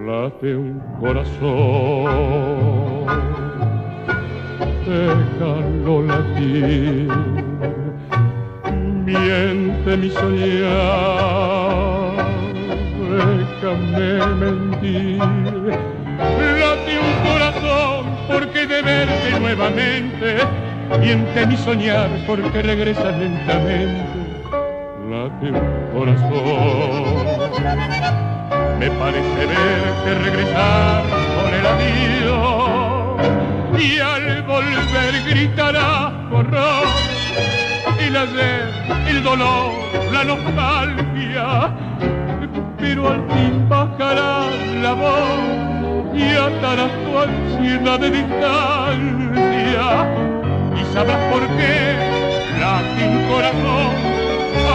Late un corazón, déjalo latir, miente mi soñar, déjame mentir. Late un corazón porque de verte nuevamente, miente mi soñar porque regresas lentamente. Late un corazón, me parece verte regresar con el adiós, y al volver gritarás tu horror, el ayer, el dolor, la nostalgia, pero al fin bajarás la voz y atarás tu ansiedad de distancia, y sabrás por qué late un corazón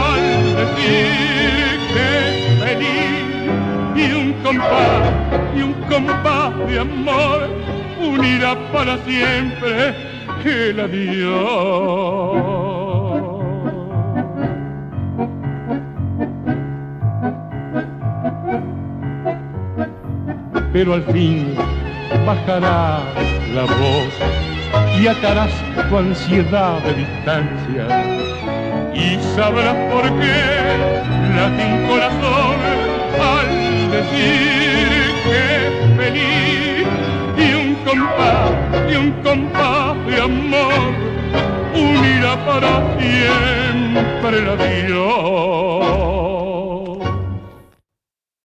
al decir que es feliz. Y un compás de amor unirá para siempre el adiós. Pero al fin bajarás la voz y atarás tu ansiedad de distancia, y sabrás por qué late un corazón al decir que es feliz, y un compás de amor unirá para siempre el adiós.